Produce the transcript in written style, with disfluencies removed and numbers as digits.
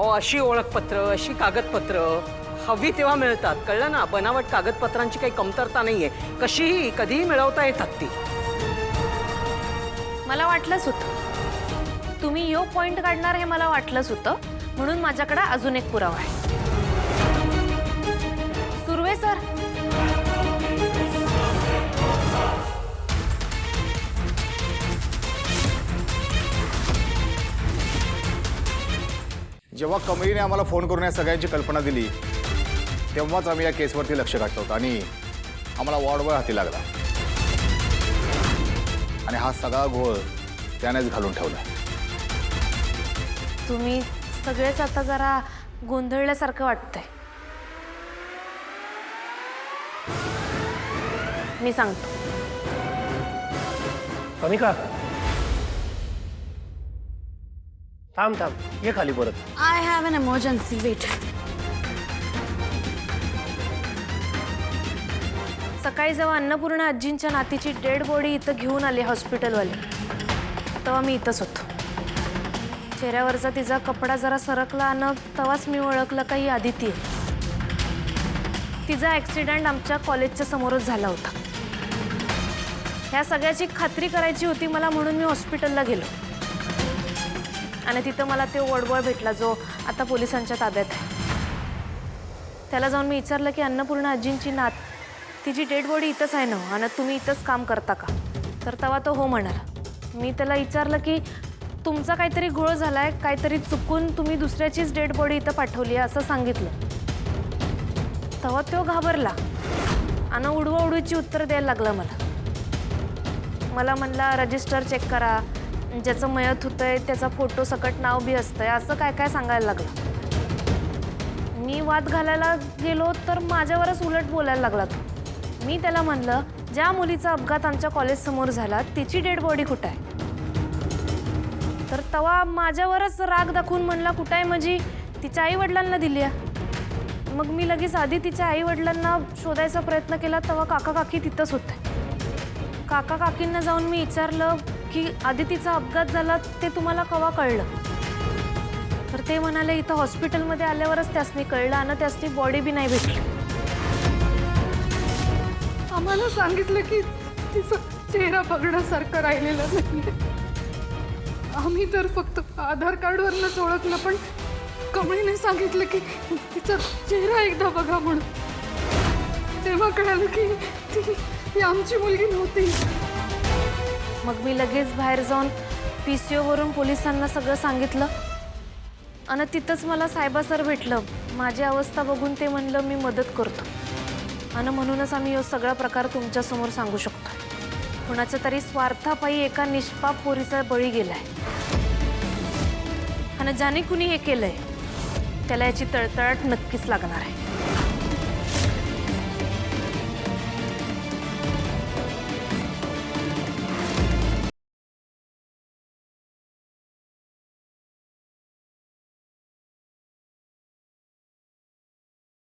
अशी ओळखपत्र, अशी कागदपत्र हवी तेव्हा मिळतात, कळलं ना? बनावट कागदपत्रांची काही कमतरता नाहीये, कशीही कधीही मिळवता येतात ती. मला वाटलंच होतं तुम्ही यो पॉइंट काढणार हे मला वाटलंच होतं, म्हणून माझ्याकडे अजून एक पुरावा आहे. सुर्वे सर, जेव्हा कमळीने आम्हाला फोन करून या सगळ्यांची कल्पना दिली तेव्हाच आम्ही या केसवरती लक्ष घातलं होतं आणि आम्हाला वॉर्डवर हाती लागला आणि हा सगळा घोळ त्यानेच घालून ठेवला. तुम्ही सगळेच आता जरा गोंधळल्यासारखं वाटतंय. मी सांगतो. कनिका, थांब ये खाली परत. I have an emergency. Wait. सकाळी जेव्हा अन्नपूर्णा आजींच्या नातीची डेड बॉडी इथं घेऊन आली हॉस्पिटलवाले, तेव्हा मी इथंच होतो. चेहऱ्यावरचा तिचा कपडा जरा सरकला आणि तेव्हाच मी ओळखलं का ही आदिती आहे. तिचा ॲक्सिडेंट आमच्या कॉलेजच्या समोरच झाला होता. ह्या सगळ्याची खात्री करायची होती मला, म्हणून मी हॉस्पिटलला गेलो आणि तिथं मला ते वॉर्डबॉय भेटला जो आता पोलिसांच्या ताब्यात आहे. त्याला जाऊन मी विचारलं की अन्नपूर्णा आजींची नात तिची डेड बॉडी इथंच आहे ना आणि तुम्ही इथंच काम करता का? तर तेव्हा तो हो म्हणाला. मी त्याला विचारलं की तुमचा काहीतरी घोळ झाला आहे, काहीतरी चुकून तुम्ही दुसऱ्याचीच डेड बॉडी इथं पाठवली आहे असं सांगितलं. तेव्हा तो घाबरला आणि उडवाउडवीची उत्तर द्यायला लागला मला म्हणला रजिस्टर चेक करा, ज्याचं मयत होतंय त्याचा फोटो सकट नाव बी असतंय, असं काय काय सांगायला लागलं. मी वाद घालायला गेलो तर माझ्यावरच उलट बोलायला लागला तो. मी त्याला म्हणलं ज्या मुलीचा अपघात आमच्या कॉलेजसमोर झाला तिची डेड बॉडी कुठं आहे? तर तेव्हा माझ्यावरच राग दाखवून म्हणला कुठं आहे म्हणजे तिच्या आईवडिलांना दिली आहे. मग मी लगेच आधी तिच्या आईवडिलांना शोधायचा प्रयत्न केला, तेव्हा काका काकी तिथंच होते. काका काकींना जाऊन मी विचारलं की आदितीचा अपघात झाला ते तुम्हाला केव्हा कळलं? तर ते म्हणाले इथं हॉस्पिटलमध्ये आल्यावरच त्यासनी कळलं आणि त्यासनी बॉडी बी नाही भेटली. आम्हाला सांगितलं की तिचा चेहरा बघण्यासारखं राहिलेला नाही. आम्ही तर फक्त आधार कार्डवरनंच ओळखलं, पण कमळीने सांगितलं की तिचा चेहरा एकदा बघा म्हणून. तेव्हा कळालं की ती आमची मुलगी नव्हती. मग मी लगेच बाहेर जाऊन PCO वरून पोलिसांना सगळं सांगितलं आणि तिथंच मला साहेबा सर भेटलं. माझी अवस्था बघून ते म्हणलं मी मदत करतो आणि म्हणूनच आम्ही हा सगळा प्रकार तुमच्यासमोर सांगू शकतो. कुणाच्या तरी स्वार्थापायी एका निष्पाप पोरीचा बळी गेलाय आणि ज्याने कुणी हे केलंय त्याला याची तळतळाट नक्कीच लागणार आहे.